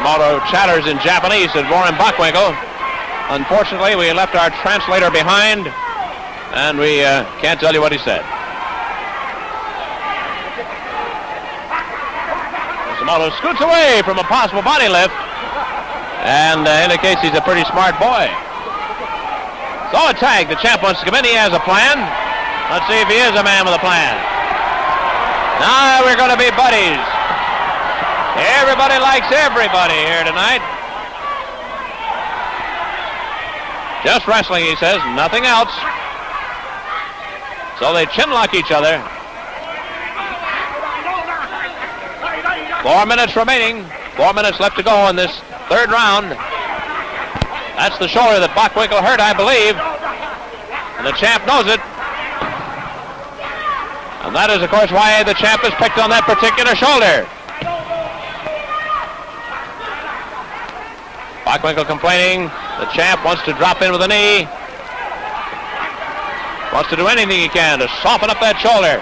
Moto chatters in Japanese at Warren Bockwinkel. Unfortunately, we left our translator behind, and we can't tell you what he said. Moto scoots away from a possible body lift and indicates he's a pretty smart boy. So a tag. The champ wants to come in. He has a plan. Let's see if he is a man with a plan. Now we're going to be buddies. Everybody likes everybody here tonight. Just wrestling, he says, nothing else. So they chin lock each other. 4 minutes remaining. 4 minutes left to go in this third round. That's the shoulder that Bockwinkel hurt, I believe. And the champ knows it. And that is, of course, why the champ is picked on that particular shoulder. Bockwinkel complaining. The champ wants to drop in with a knee. Wants to do anything he can to soften up that shoulder.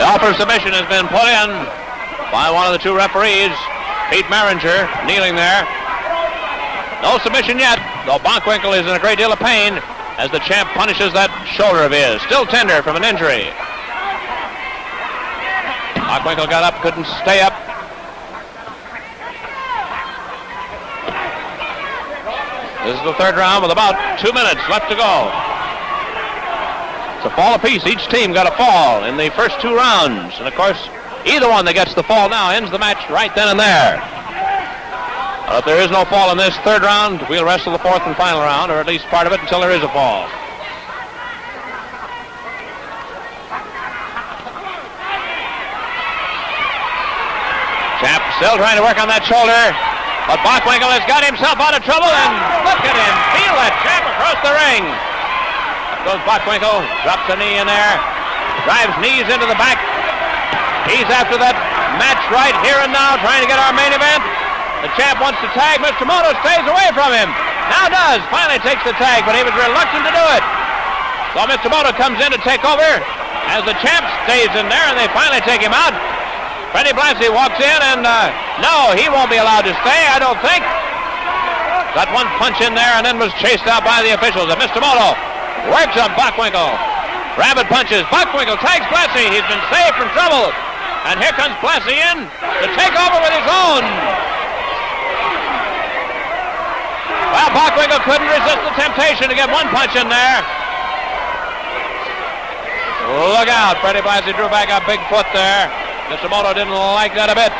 The offer of submission has been put in by one of the two referees, Pete Maringer, kneeling there. No submission yet, though Bockwinkel is in a great deal of pain as the champ punishes that shoulder of his. Still tender from an injury. Bockwinkel got up, couldn't stay up. This is the third round with about 2 minutes left to go. It's a fall apiece. Each team got a fall in the first 2 rounds. And, of course, either one that gets the fall now ends the match right then and there. But if there is no fall in this third round, we'll wrestle the fourth and final round, or at least part of it, until there is a fall. Champ still trying to work on that shoulder, but Bockwinkel has got himself out of trouble, and look at him feel that champ across the ring. Goes Bockwinkel, drops a knee in there, drives knees into the back. He's after that match right here and now, trying to get our main event. The champ wants to tag. Mr. Moto stays away from him. Now does. Finally takes the tag, but he was reluctant to do it. So Mr. Moto comes in to take over as the champ stays in there, and they finally take him out. Freddie Blassie walks in, and no, he won't be allowed to stay, I don't think. Got one punch in there and then was chased out by the officials. And Mr. Moto works on Bockwinkel. Rabbit punches. Bockwinkel tags Blassie. He's been saved from trouble. And here comes Blassie in to take over with his own. Well, Bockwinkel couldn't resist the temptation to get one punch in there. Look out. Freddie Blassie drew back a big foot there. Mr. Moto didn't like that a bit.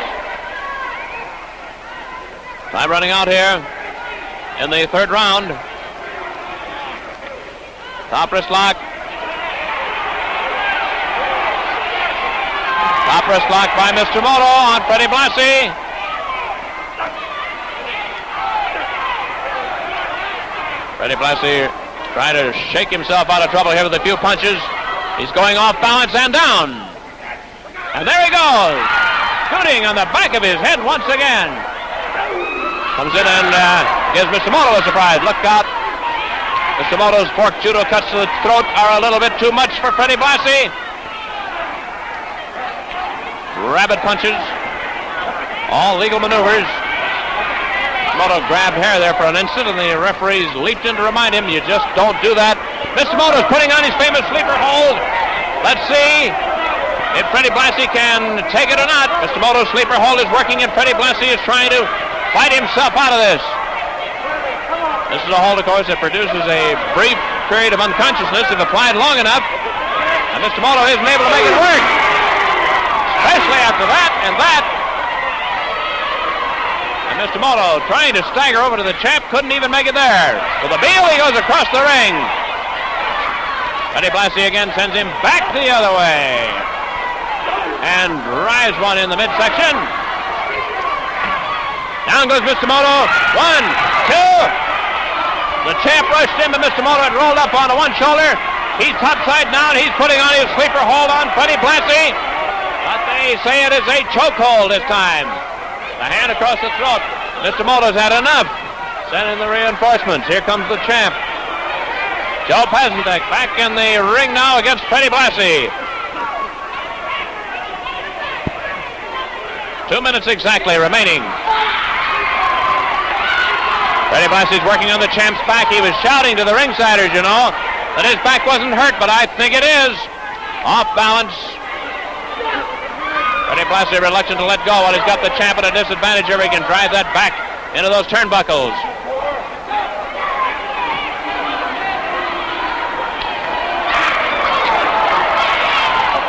Time running out here in the third round. Top wrist lock. Top wrist lock by Mr. Moto on Freddie Blassie. Freddie Blassie trying to shake himself out of trouble here with a few punches. He's going off balance and down. And there he goes. Shooting on the back of his head once again. Comes in and gives Mr. Moto a surprise. Look out. Mr. Moto's fork judo cuts to the throat are a little bit too much for Freddie Blassie. Rabbit punches. All legal maneuvers. Moto grabbed hair there for an instant, and the referees leaped in to remind him, you just don't do that. Mr. Moto's putting on his famous sleeper hold. Let's see if Freddie Blassie can take it or not. Mr. Moto's sleeper hold is working, and Freddie Blassie is trying to fight himself out of this. This is a hold, of course, that produces a brief period of unconsciousness if applied long enough. And Mr. Moto isn't able to make it work. Especially after that and that. And Mr. Moto, trying to stagger over to the champ, couldn't even make it there. With a heel, he goes across the ring. Freddie Blassie again sends him back the other way. And drives one in the midsection. Down goes Mr. Moto. 1, 2. The champ rushed in, but Mr. Moto had rolled up onto one shoulder. He's topside now, and he's putting on his sleeper hold on Freddie Blassie. But they say it is a chokehold this time. A hand across the throat. Mr. Moto's had enough. Sending the reinforcements. Here comes the champ. Joe Pazandak back in the ring now against Freddie Blassie. 2 minutes exactly remaining. Freddie Blassie's working on the champ's back. He was shouting to the ringsiders, you know, that his back wasn't hurt, but I think it is. Off balance. Freddie Blassie reluctant to let go while he's got the champ at a disadvantage here. He can drive that back into those turnbuckles.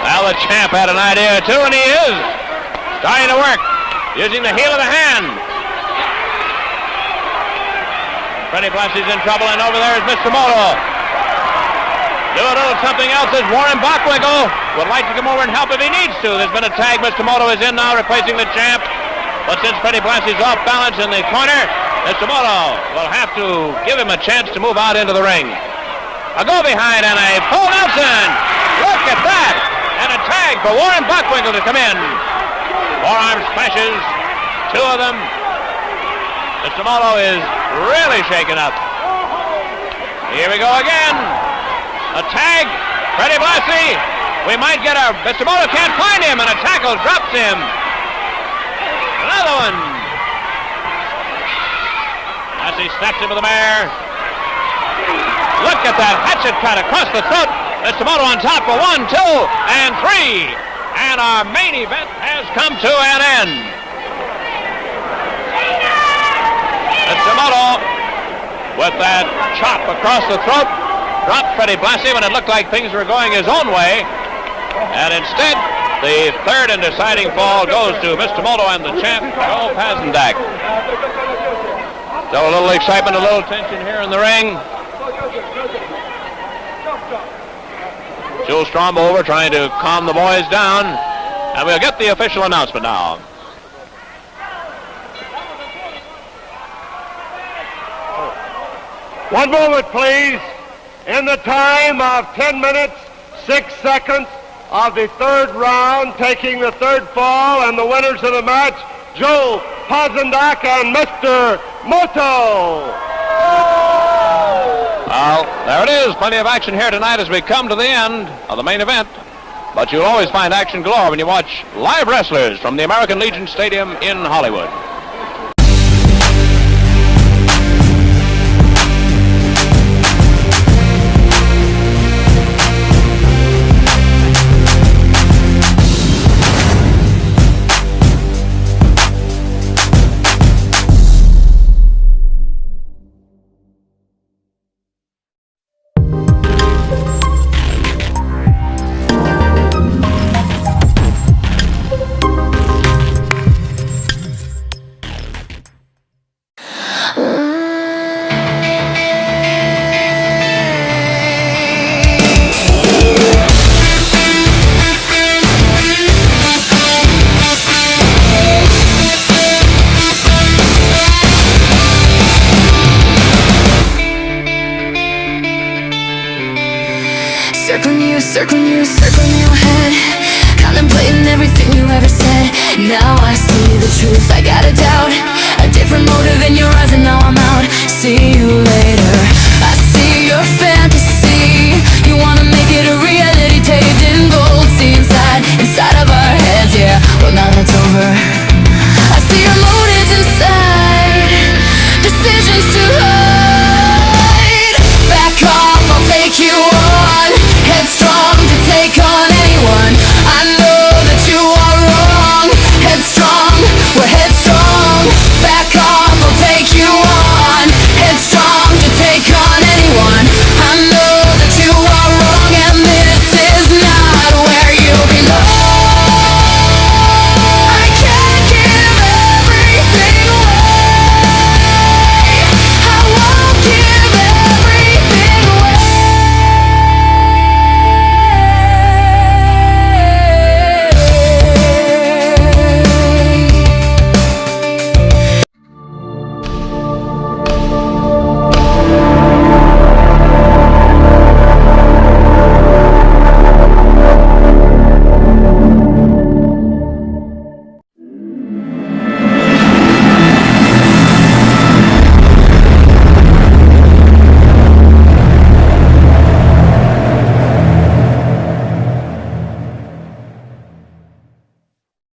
Well, the champ had an idea too, and he is starting to work, using the heel of the hand. Freddie Blassie's in trouble, and over there is Mr. Moto. Do a little something else as Warren Bockwinkel would like to come over and help if he needs to. There's been a tag. Mr. Moto is in now, replacing the champ. But since Freddie Blassie's off balance in the corner, Mr. Moto will have to give him a chance to move out into the ring. A go behind and a full Nelson. Look at that. And a tag for Warren Bockwinkel to come in. Forearm smashes, 2 of them. Mr. Moto is really shaken up. Here we go again. A tag, Freddie Blassie. We might get our... Mr. Moto can't find him, and a tackle drops him. Another one. Blassie snaps him with the mare. Look at that hatchet cut across the throat. Mr. Moto on top for 1, 2, and 3. And our main event has come to an end. Mr. Moto, with that chop across the throat, dropped Freddie Blassie when it looked like things were going his own way. And instead, the third and deciding fall goes to Mr. Moto and the champ, Joe Pazandak. So a little excitement, a little tension here in the ring. Joe Strombo over trying to calm the boys down. And we'll get the official announcement now. One moment, please. In the time of 10 minutes, 6 seconds of the third round, taking the third fall, and the winners of the match, Joe Pazandak and Mr. Moto. Well, there it is. Plenty of action here tonight as we come to the end of the main event. But you'll always find action galore when you watch live wrestlers from the American Legion Stadium in Hollywood. Circling you in your head, contemplating everything you ever said. Now I see the truth, I got a doubt, a different motive in your eyes, and now I'm out. See you later. I see your fantasy.